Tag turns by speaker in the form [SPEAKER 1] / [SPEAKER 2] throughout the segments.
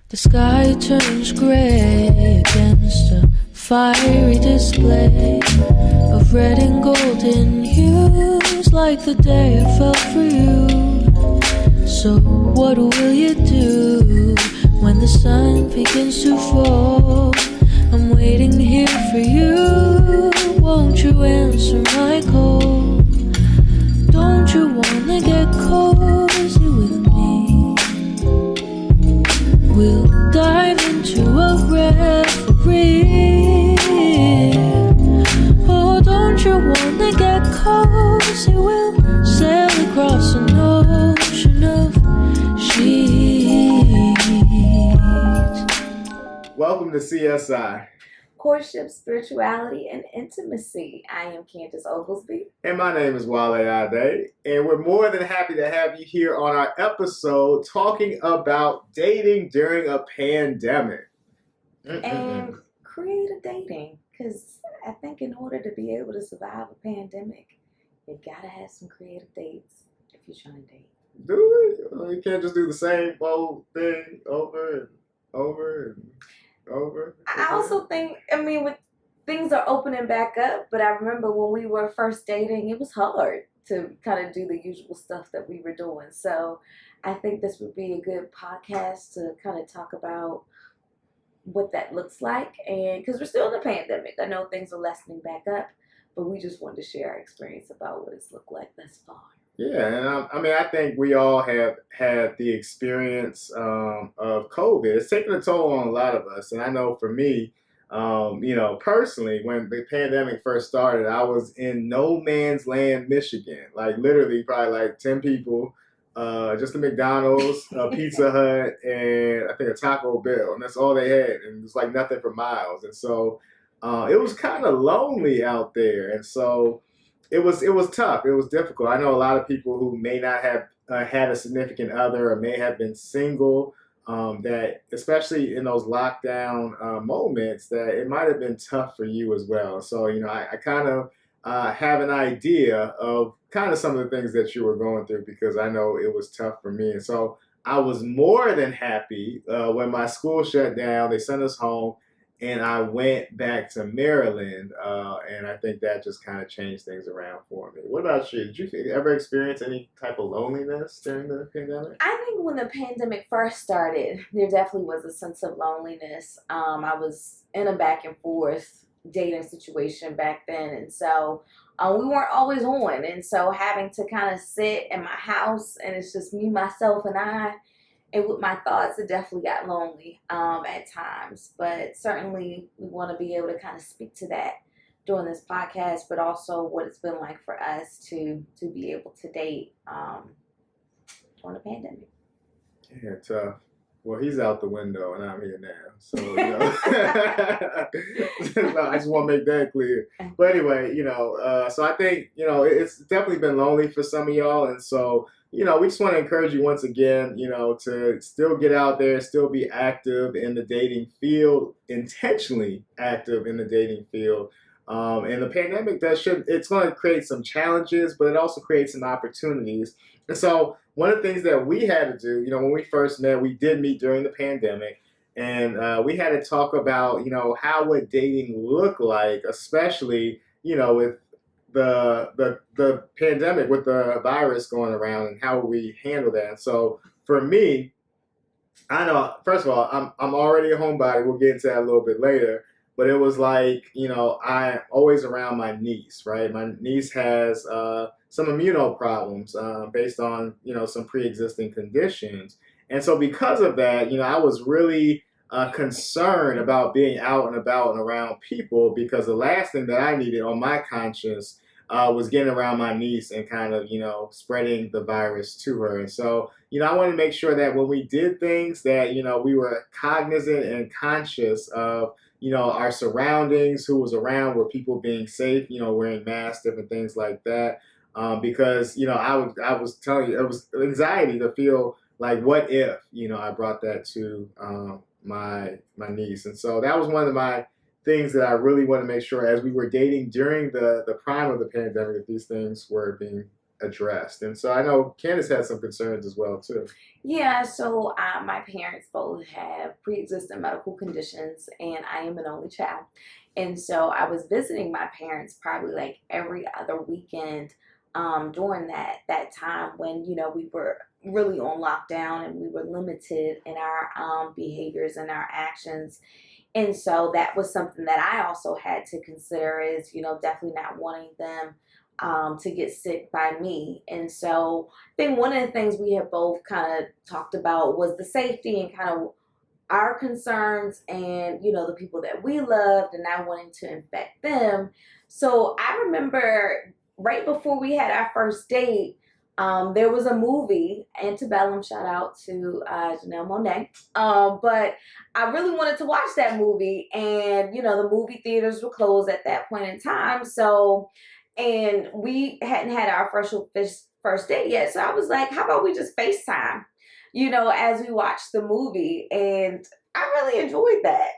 [SPEAKER 1] The sky turns gray against a fiery display of red and golden hues, like the day I fell for you. So what will you do when the sun begins to fall? I'm waiting here for you. Won't you answer my call? Don't you wanna get cozy with me? We'll dive into a reverie. Oh, don't you wanna get cozy? We'll sail across an ocean of sheets.
[SPEAKER 2] Welcome to CSI.
[SPEAKER 3] Courtship, Spirituality, and Intimacy. I am Candace Oglesby.
[SPEAKER 2] And my name is Wale. And we're more than happy to have you here on our episode talking about dating during a pandemic.
[SPEAKER 3] And creative dating. Because I think in order to be able to survive a pandemic, you gotta have some creative dates if you're trying to date.
[SPEAKER 2] Do we? You can't just do the same old thing over and over and over.
[SPEAKER 3] I also think, with things are opening back up, but I remember when we were first dating, it was hard to kind of do the usual stuff that we were doing. So I think this would be a good podcast to kind of talk about what that looks like. And because we're still in the pandemic, I know things are lessening back up, but we just wanted to share our experience about what it's looked like thus far.
[SPEAKER 2] Yeah, and I think we all have had the experience of COVID. It's taken a toll on a lot of us, and I know for me, personally, when the pandemic first started, I was in no man's land, Michigan. Like literally, probably like 10 people, just a McDonald's, a Pizza Hut, and I think a Taco Bell, and that's all they had, and it was like nothing for miles. And so it was kind of lonely out there, and so. It was tough. It was difficult. I know a lot of people who may not have had a significant other or may have been single, that especially in those lockdown moments, that it might have been tough for you as well. So, I kind of have an idea of kind of some of the things that you were going through because I know it was tough for me. And so I was more than happy when my school shut down. They sent us home. And I went back to Maryland, and I think that just kind of changed things around for me. What about you? Did you ever experience any type of loneliness during the pandemic?
[SPEAKER 3] I think when the pandemic first started, there definitely was a sense of loneliness. I was in a back and forth dating situation back then, and so we weren't always on. And so having to kind of sit in my house, and it's just me, myself, and I. And with my thoughts, it definitely got lonely at times. But certainly we want to be able to kind of speak to that during this podcast, but also what it's been like for us to be able to date during the pandemic.
[SPEAKER 2] Yeah, tough. Well, he's out the window and I'm here now. So, I just want to make that clear. But anyway, so I think, it's definitely been lonely for some of y'all. And so, we just want to encourage you once again, to still get out there, still be active in the dating field, intentionally active in the dating field. And the pandemic, it's going to create some challenges, but it also creates some opportunities. And so one of the things that we had to do, when we first met, we did meet during the pandemic, and we had to talk about, how would dating look like, especially, with the pandemic, with the virus going around, and how we handle that. And so for me, I know, first of all, I'm already a homebody. We'll get into that a little bit later. But it was like, I'm always around my niece, right? My niece has some immuno problems based on, some pre-existing conditions. And so because of that, I was really concerned about being out and about and around people, because the last thing that I needed on my conscience was getting around my niece and kind of, spreading the virus to her. And so, I wanted to make sure that when we did things that, we were cognizant and conscious of, our surroundings, who was around, were people being safe, wearing masks, different things like that. Because, I was telling you, it was anxiety to feel like, what if, I brought that to my niece. And so that was one of my things that I really want to make sure as we were dating during the prime of the pandemic, that these things were being addressed. And so I know Candace had some concerns as well too.
[SPEAKER 3] Yeah, so my parents both have pre-existing medical conditions, and I am an only child. And so I was visiting my parents probably like every other weekend during that time when we were really on lockdown and we were limited in our behaviors and our actions. And so that was something that I also had to consider is definitely not wanting them to get sick by me. And so I think one of the things we have both kind of talked about was the safety and kind of our concerns and the people that we loved and not wanting to infect them. So I remember right before we had our first date, there was a movie, Antebellum, shout out to Janelle Monáe. But I really wanted to watch that movie, and the movie theaters were closed at that point in time. So, and we hadn't had our first date yet. So I was like, how about we just FaceTime, as we watched the movie? And I really enjoyed that.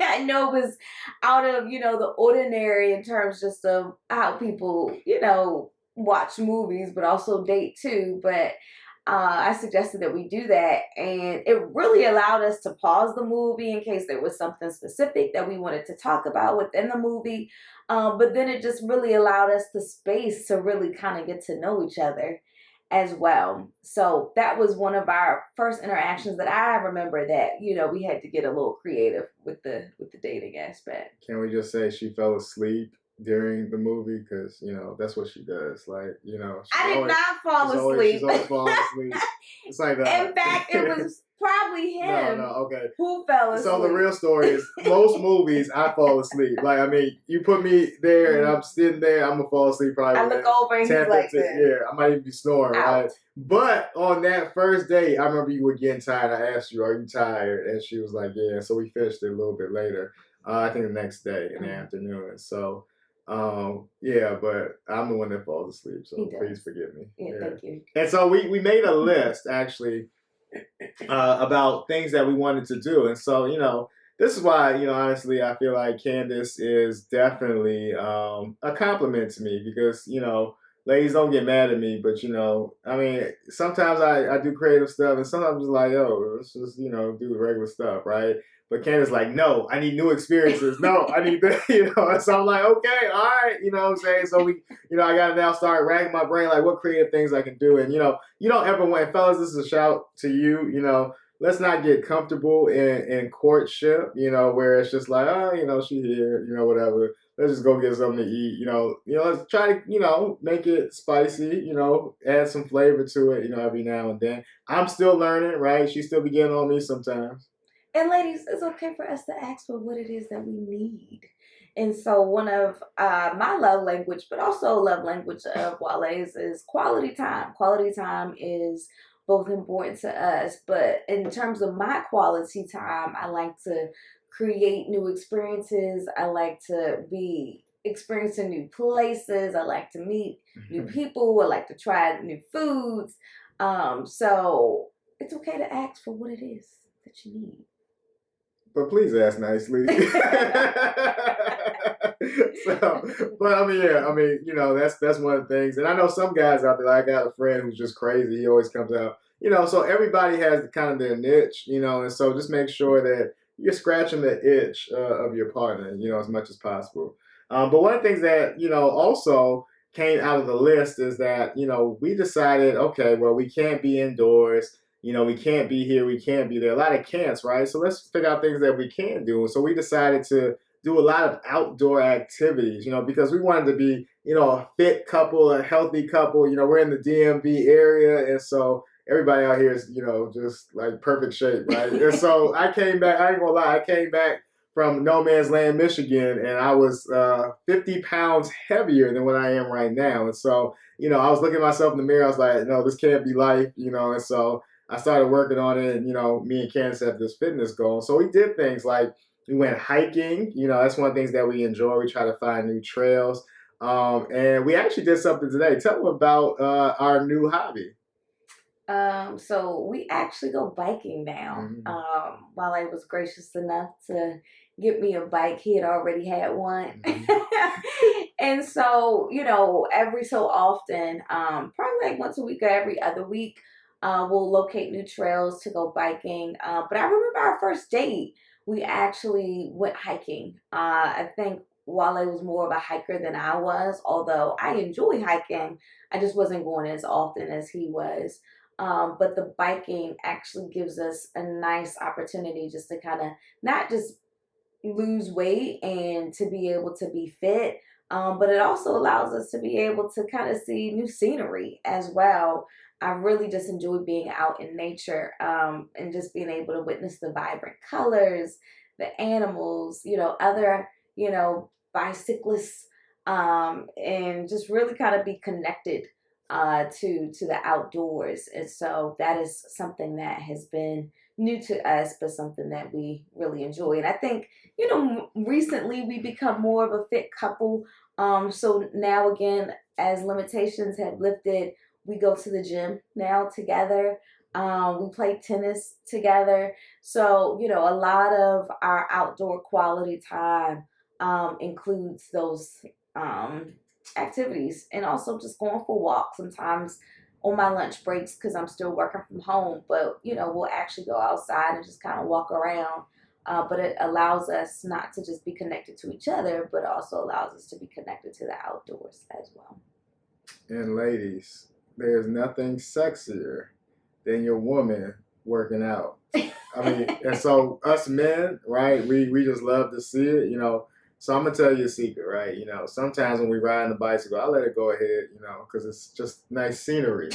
[SPEAKER 3] I know it was out of, the ordinary in terms just of how people, watch movies, but also date too. But I suggested that we do that. And it really allowed us to pause the movie in case there was something specific that we wanted to talk about within the movie. But then it just really allowed us the space to really kind of get to know each other as well. So that was one of our first interactions that I remember that, we had to get a little creative with the dating aspect.
[SPEAKER 2] Can we just say she fell asleep during the movie? Because, that's what she does. Like,
[SPEAKER 3] I did not fall asleep.
[SPEAKER 2] She's always falling asleep. It's like that.
[SPEAKER 3] In fact, it was probably him
[SPEAKER 2] okay.
[SPEAKER 3] who fell asleep.
[SPEAKER 2] So the real story is most movies I fall asleep. Like, I mean, you put me there and I'm sitting there, I'm gonna fall asleep probably.
[SPEAKER 3] I look over and
[SPEAKER 2] 10,
[SPEAKER 3] he's like
[SPEAKER 2] 15,
[SPEAKER 3] this.
[SPEAKER 2] Yeah, I might even be snoring,
[SPEAKER 3] Out.
[SPEAKER 2] right? But on that first date, I remember you were getting tired. I asked you, are you tired? And she was like, yeah. So we finished it a little bit later. I think the next day in the afternoon. So yeah, but I'm the one that falls asleep, so please forgive me.
[SPEAKER 3] Yeah, thank you.
[SPEAKER 2] And so we made a list actually about things that we wanted to do, and so this is why honestly I feel like Candace is definitely a compliment to me because ladies, don't get mad at me, but I mean sometimes I do creative stuff and sometimes it's like, oh, let's just do regular stuff, right? But Candace's like, no, I need new experiences. No, I need that, So I'm like, okay, all right, what I'm saying? So we, I got to now start racking my brain, like what creative things I can do. And, you don't ever want, fellas, this is a shout to you, let's not get comfortable in courtship, where it's just like, oh, she here, whatever. Let's just go get something to eat, let's try to, make it spicy, add some flavor to it, every now and then. I'm still learning, right? She still be getting on me sometimes.
[SPEAKER 3] And ladies, it's okay for us to ask for what it is that we need. And so one of my love language, but also love language of Wale's is quality time. Quality time is both important to us, but in terms of my quality time, I like to create new experiences. I like to be experiencing new places. I like to meet new people. I like to try new foods. So it's okay to ask for what it is that you need.
[SPEAKER 2] But please ask nicely. But I mean, that's one of the things. And I know some guys out there, like I got a friend who's just crazy. He always comes out, so everybody has kind of their niche, and so just make sure that you're scratching the itch of your partner, as much as possible. But one of the things that, also came out of the list is that, we decided, okay, well, we can't be indoors. We can't be here, we can't be there. A lot of can'ts, right? So let's figure out things that we can do. And so we decided to do a lot of outdoor activities, because we wanted to be, a fit couple, a healthy couple. We're in the DMV area, and so everybody out here is, just like perfect shape, right? And so I came back, I ain't gonna lie, I came back from No Man's Land, Michigan, and I was 50 pounds heavier than what I am right now. And so, I was looking at myself in the mirror, I was like, no, this can't be life, and so I started working on it, and, me and Candace have this fitness goal. So we did things like we went hiking. That's one of the things that we enjoy. We try to find new trails. And we actually did something today. Tell them about our new hobby.
[SPEAKER 3] So we actually go biking now.
[SPEAKER 2] Mm-hmm.
[SPEAKER 3] Wale was gracious enough to get me a bike. He had already had one.
[SPEAKER 2] Mm-hmm.
[SPEAKER 3] And so, every so often, probably like once a week or every other week, we'll locate new trails to go biking. But I remember our first date, we actually went hiking. I think Wale was more of a hiker than I was, although I enjoy hiking. I just wasn't going as often as he was. But the biking actually gives us a nice opportunity just to kind of not just lose weight and to be able to be fit. But it also allows us to be able to kind of see new scenery as well. I really just enjoy being out in nature, and just being able to witness the vibrant colors, the animals, other, bicyclists, and just really kind of be connected to the outdoors. And so that is something that has been new to us, but something that we really enjoy. And I think, recently we become more of a fit couple. So now again, as limitations have lifted, we go to the gym now together. We play tennis together. So, a lot of our outdoor quality time includes those activities, and also just going for walks sometimes on my lunch breaks because I'm still working from home. But, we'll actually go outside and just kind of walk around. But it allows us not to just be connected to each other, but also allows us to be connected to the outdoors as well.
[SPEAKER 2] And ladies, there's nothing sexier than your woman working out. I mean, and so us men, right, we just love to see it, So I'm gonna tell you a secret, right? Sometimes when we ride on the bicycle, I let it go ahead, because it's just nice scenery,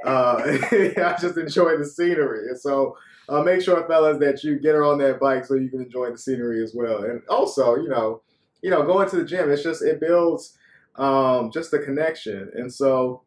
[SPEAKER 2] I just enjoy the scenery, and so make sure, fellas, that you get her on that bike so you can enjoy the scenery as well. And also, going to the gym, it builds just the connection, and so.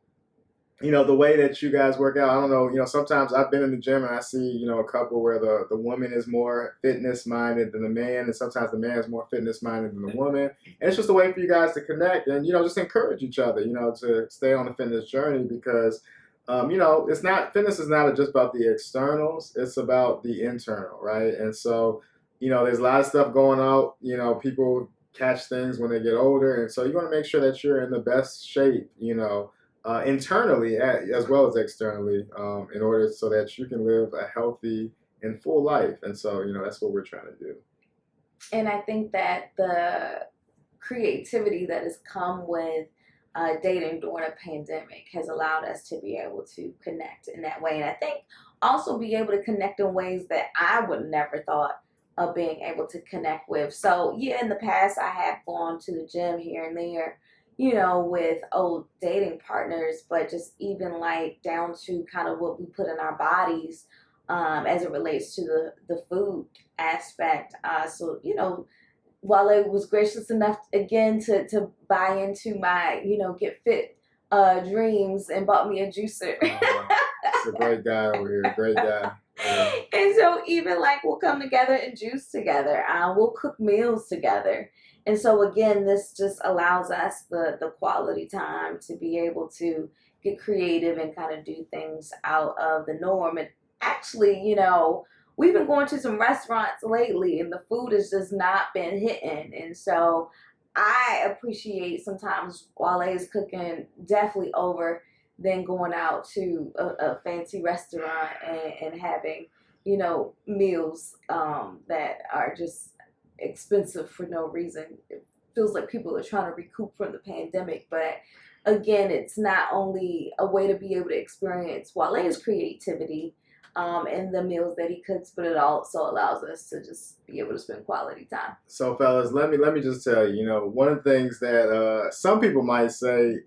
[SPEAKER 2] The way that you guys work out, I don't know, sometimes I've been in the gym and I see, a couple where the woman is more fitness minded than the man, and sometimes the man is more fitness minded than the woman. And it's just a way for you guys to connect and, just encourage each other, to stay on the fitness journey because, fitness is not just about the externals, it's about the internal, right? And so, there's a lot of stuff going on, people catch things when they get older. And so you want to make sure that you're in the best shape, internally as well as externally, in order so that you can live a healthy and full life. And so, that's what we're trying to do.
[SPEAKER 3] And I think that the creativity that has come with dating during a pandemic has allowed us to be able to connect in that way. And I think also be able to connect in ways that I would never thought of being able to connect with. So yeah, in the past I have gone to the gym here and there, with old dating partners, but just even like down to kind of what we put in our bodies, as it relates to the food aspect. So, Wale was gracious enough again to buy into my, get fit dreams and bought me a juicer.
[SPEAKER 2] It's a great guy over here, great guy. Yeah.
[SPEAKER 3] And so even like we'll come together and juice together. We'll cook meals together. And so again, this just allows us the quality time to be able to get creative and kind of do things out of the norm. And actually, we've been going to some restaurants lately and the food has just not been hitting. And so I appreciate sometimes Wale's cooking definitely over than going out to a fancy restaurant and having, meals that are just expensive for no reason. It feels like people are trying to recoup from the pandemic, but again, it's not only a way to be able to experience Wale's creativity in the meals that he cooks, but it also allows us to just be able to spend quality time.
[SPEAKER 2] So fellas, let me just tell you, one of the things that some people might say,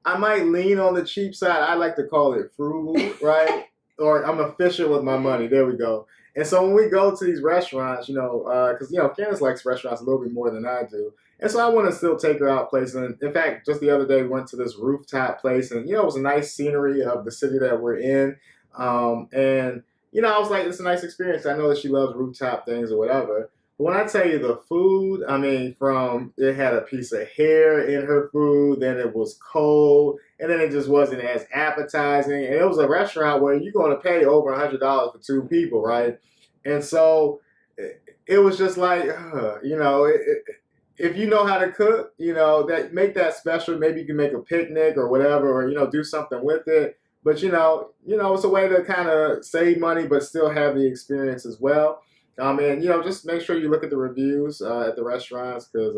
[SPEAKER 2] I might lean on the cheap side. I like to call it frugal, right? Or I'm efficient with my money. There we go. And so when we go to these restaurants, because, Candace likes restaurants a little bit more than I do. And so I want to still take her out places. And in fact, just the other day, we went to this rooftop place and, it was a nice scenery of the city that we're in. And, I was like, it's a nice experience. I know that she loves rooftop things or whatever. When I tell you the food, I mean, from it had a piece of hair in her food, then it was cold, and then it just wasn't as appetizing. And it was a restaurant where you're going to pay over $100 for two people, right? And so it was just like, if you know how to cook, that make that special. Maybe you can make a picnic or whatever, or do something with it. But it's a way to kind of save money, but still have the experience as well. And just make sure you look at the reviews at the restaurants because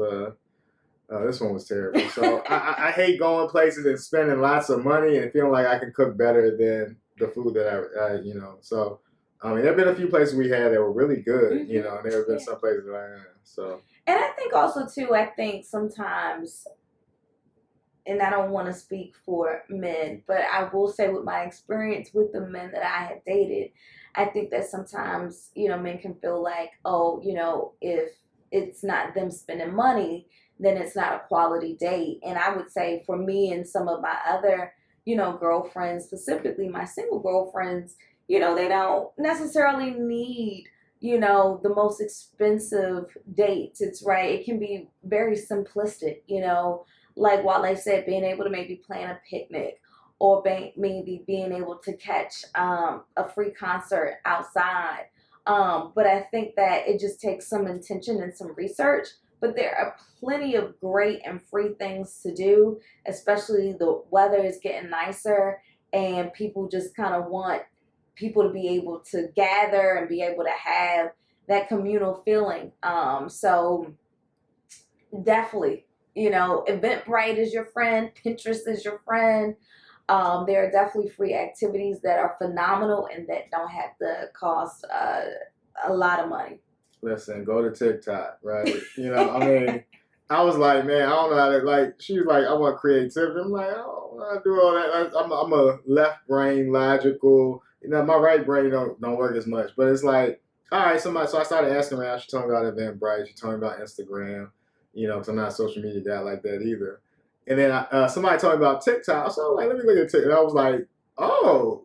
[SPEAKER 2] this one was terrible. So I hate going places and spending lots of money and feeling like I can cook better than the food that So there have been a few places we had that were really good, and there have been some places that so.
[SPEAKER 3] And I think also too, I think sometimes, and I don't want to speak for men, but I will say with my experience with the men that I have dated, I think that sometimes, men can feel like, if it's not them spending money, then it's not a quality date. And I would say for me and some of my other, girlfriends, specifically my single girlfriends, they don't necessarily need, the most expensive dates. It's right. It can be very simplistic, like Wale said, being able to maybe plan a picnic or maybe being able to catch a free concert outside. But I think that it just takes some intention and some research. But there are plenty of great and free things to do, especially the weather is getting nicer and people just kind of want people to be able to gather and be able to have that communal feeling. So definitely, Eventbrite is your friend, Pinterest is your friend. There are definitely free activities that are phenomenal and that don't have to cost a lot of money.
[SPEAKER 2] Listen, go to TikTok, right? I was like, man, I don't know how to, like, she was like, I want creativity. I'm like, I don't know how to do all that. I'm a left brain, logical, my right brain don't work as much. But it's like, all right, so I started asking around. She told me about Eventbrite. She told me about Instagram, because I'm not a social media guy like that either. And then somebody told me about TikTok. So I was like, let me look at TikTok. And I was like, oh,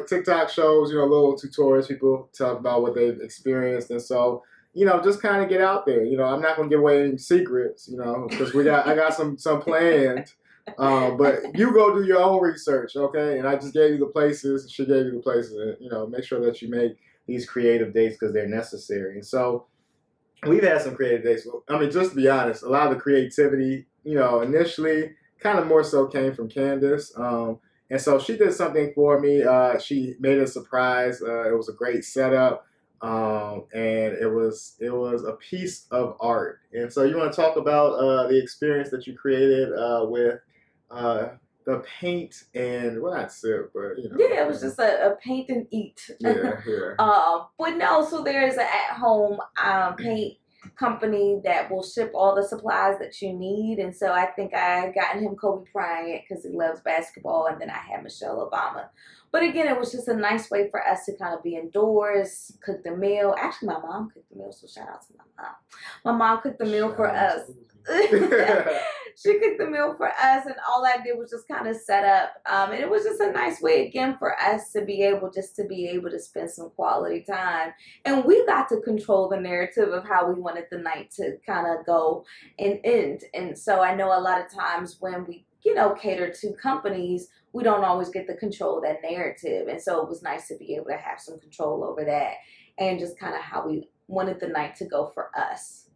[SPEAKER 2] TikTok shows, little tutorials, people talk about what they've experienced. And so, just kind of get out there. I'm not going to give away any secrets, because I got some planned. But you go do your own research, okay? And I just gave you the places. She gave you the places. And, make sure that you make these creative dates because they're necessary. And so we've had some creative dates. Just to be honest, a lot of the creativity, initially kind of more so came from Candace. And so she did something for me. She made a surprise. It was a great setup. And it was a piece of art. And so you want to talk about the experience that you created with the paint and, well, not sip, but
[SPEAKER 3] Yeah, it was just a paint and eat.
[SPEAKER 2] Yeah.
[SPEAKER 3] But no, so there is an at-home paint company that will ship all the supplies that you need. And so I think I gotten him Kobe Bryant because he loves basketball, and then I had Michelle Obama. But again, it was just a nice way for us to kind of be indoors, cook the meal. Actually, my mom cooked the meal, so shout out to my mom. My mom cooked the meal for us. She cooked the meal for us, and all I did was just kind of set up. And it was just a nice way, again, for us to be able to spend some quality time. And we got to control the narrative of how we wanted the night to kind of go and end. And so I know a lot of times when we, cater to companies, we don't always get the control of that narrative. And so it was nice to be able to have some control over that and just kind of how we wanted the night to go for us.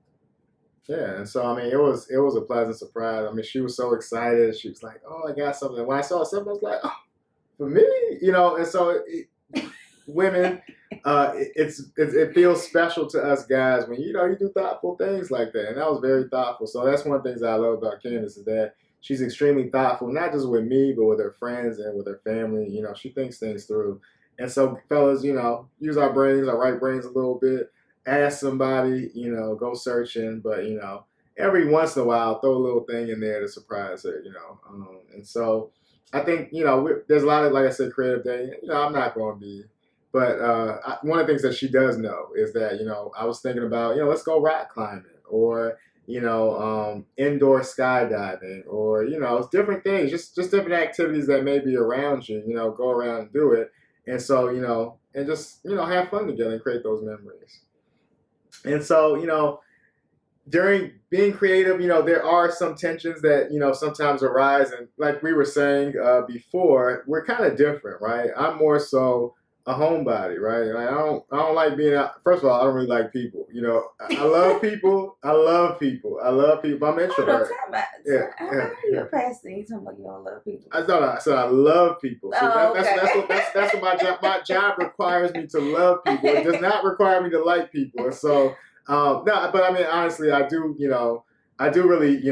[SPEAKER 2] Yeah, and so it was a pleasant surprise. She was so excited. She was like, "Oh, I got something." When I saw something, I was like, "Oh, for me," And so women, it feels special to us guys when you do thoughtful things like that, and that was very thoughtful. So that's one of the things I love about Candace is that she's extremely thoughtful, not just with me, but with her friends and with her family. She thinks things through. And so, fellas, use our brains, our right brains a little bit. Ask somebody, go searching, but every once in a while, throw a little thing in there to surprise her, and so I think there's a lot of, like I said, creative day. I'm not going to be, but one of the things that she does know is that I was thinking about let's go rock climbing or indoor skydiving or it's different things, just different activities that may be around you. Go around and do it, and so and just have fun together and create those memories. And so, during being creative, there are some tensions that, sometimes arise. And like we were saying before, we're kind of different, right? I'm more so a homebody, right? Like, I don't like being out. First of all, I don't really like people. I love people. I love people. I love people. I'm an introvert.
[SPEAKER 3] Yeah. I heard you a pastor. You talking about you don't love people.
[SPEAKER 2] I said I love people. So
[SPEAKER 3] okay.
[SPEAKER 2] that's what my job requires me to love people. It does not require me to like people. And so, no, but I mean, honestly, I do really,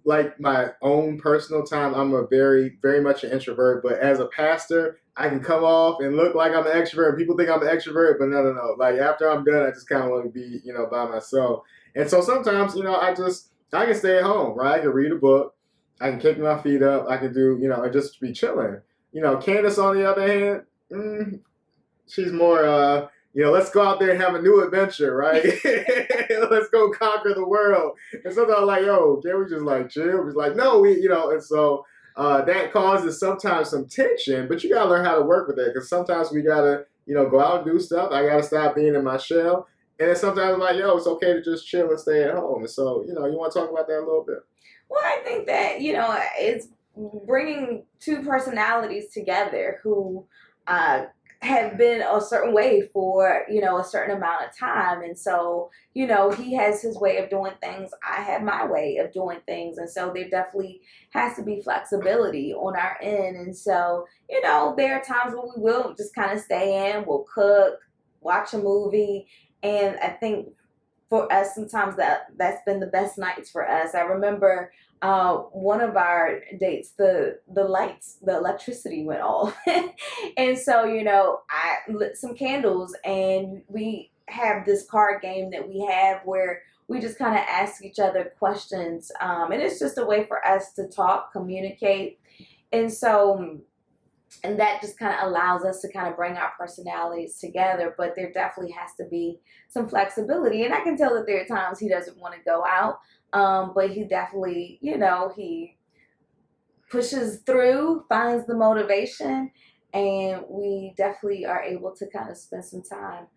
[SPEAKER 2] like my own personal time. I'm a very, very much an introvert, but as a pastor, I can come off and look like I'm an extrovert, and people think I'm an extrovert, but no. Like, after I'm done, I just kind of want to be, by myself. And so sometimes, I can stay at home, right? I can read a book, I can kick my feet up, I can do, and just be chilling. Candace, on the other hand, she's more, let's go out there and have a new adventure, right? Let's go conquer the world. And sometimes I'm like, yo, can we just like chill? He's like, no, and so that causes sometimes some tension, but you gotta learn how to work with it, because sometimes we gotta, go out and do stuff. I gotta stop being in my shell. And then sometimes I'm like, yo, it's okay to just chill and stay at home. And so, you want to talk about that a little bit?
[SPEAKER 3] Well, I think that, it's bringing two personalities together who have been a certain way for, a certain amount of time. And so, he has his way of doing things. I have my way of doing things. And so there definitely has to be flexibility on our end. And so, there are times when we will just kind of stay in, we'll cook, watch a movie. And I think for us, sometimes that's been the best nights for us. I remember one of our dates, the lights, the electricity went off. And so, I lit some candles, and we have this card game that we have where we just kind of ask each other questions. And it's just a way for us to talk, communicate. And so, and that just kind of allows us to kind of bring our personalities together. But there definitely has to be some flexibility. And I can tell that there are times he doesn't want to go out. But he definitely, he pushes through, finds the motivation, and we definitely are able to kind of spend some time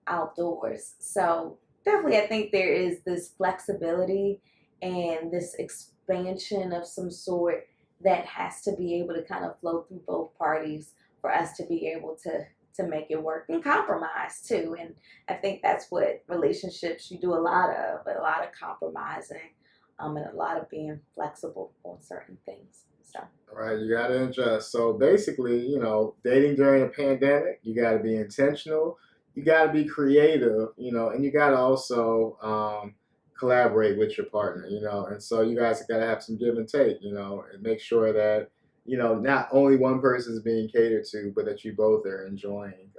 [SPEAKER 3] outdoors. So definitely, I think there is this flexibility and this expansion of some sort that has to be able to kind of flow through both parties for us to be able to make it work, and compromise too. And I think that's what relationships, you do a lot of compromising, and a lot of being flexible on certain things. So.
[SPEAKER 2] Right, you got to adjust. So basically, dating during a pandemic, you got to be intentional, you got to be creative, and you got to also collaborate with your partner, and so you guys got to have some give and take, and make sure that, not only one person is being catered to, but that you both are enjoying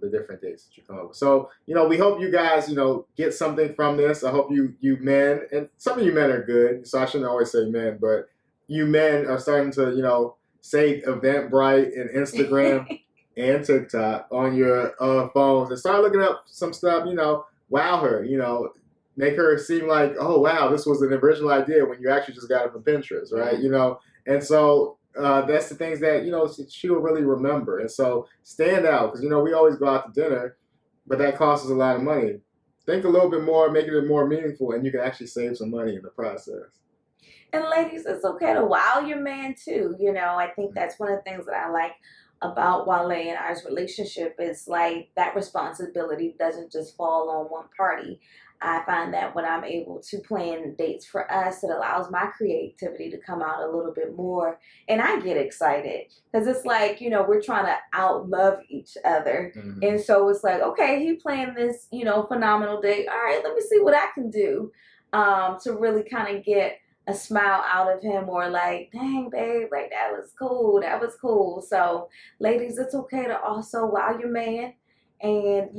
[SPEAKER 2] the different dates that you come up with. So, we hope you guys, get something from this. I hope you men, and some of you men are good, so I shouldn't always say men, but you men are starting to, say Eventbrite and Instagram and TikTok on your phones, and start looking up some stuff, wow her, make her seem like, oh, wow, this was an original idea when you actually just got it from Pinterest, right? And so that's the things that, she'll really remember. And so stand out, because, we always go out to dinner, but that costs us a lot of money. Think a little bit more, make it more meaningful, and you can actually save some money in the process.
[SPEAKER 3] And ladies, it's okay to wow your man too. I think that's one of the things that I like about Wale and our relationship is like that responsibility doesn't just fall on one party. I find that when I'm able to plan dates for us, it allows my creativity to come out a little bit more. And I get excited because it's like, we're trying to outlove each other. Mm-hmm. And so it's like, okay, he planned this, phenomenal date. All right, let me see what I can do to really kind of get a smile out of him, or like, dang, babe, like that was cool. So ladies, it's okay to also wow your man and,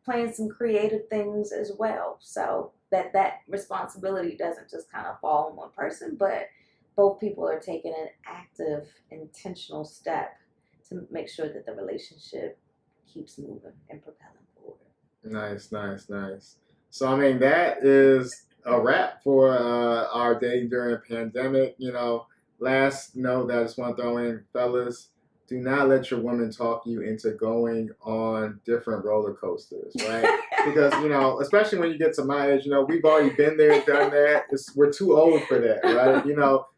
[SPEAKER 3] plan some creative things as well, so that responsibility doesn't just kind of fall on one person, but both people are taking an active, intentional step to make sure that the relationship keeps moving and propelling forward.
[SPEAKER 2] Nice. So, I mean, that is a wrap for our dating during a pandemic. Last note that I just want to throw in, fellas, do not let your woman talk you into going on different roller coasters, right? because especially when you get to my age, we've already been there, done that. We're too old for that, right?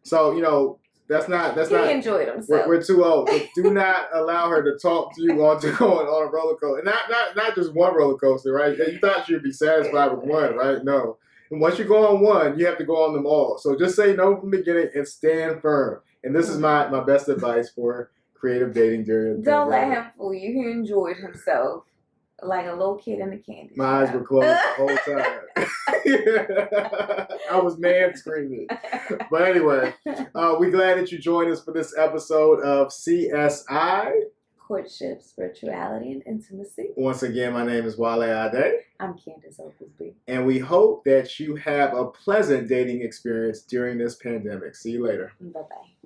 [SPEAKER 2] So that's not.
[SPEAKER 3] He enjoyed himself.
[SPEAKER 2] We're too old. But do not allow her to talk to you on a roller coaster, and not just one roller coaster, right? You thought you'd be satisfied with one, right? No. And once you go on one, you have to go on them all. So just say no from the beginning and stand firm. And this is my best advice for creative dating during.
[SPEAKER 3] Don't let him fool you. He enjoyed himself like a little kid in a candy.
[SPEAKER 2] My eyes were closed the whole time. I was man screaming. But anyway, we're glad that you joined us for this episode of CSI.
[SPEAKER 3] Courtship, Spirituality, and Intimacy.
[SPEAKER 2] Once again, my name is Wale Ade.
[SPEAKER 3] I'm Candace Oglesby.
[SPEAKER 2] And we hope that you have a pleasant dating experience during this pandemic. See you later.
[SPEAKER 3] Bye-bye.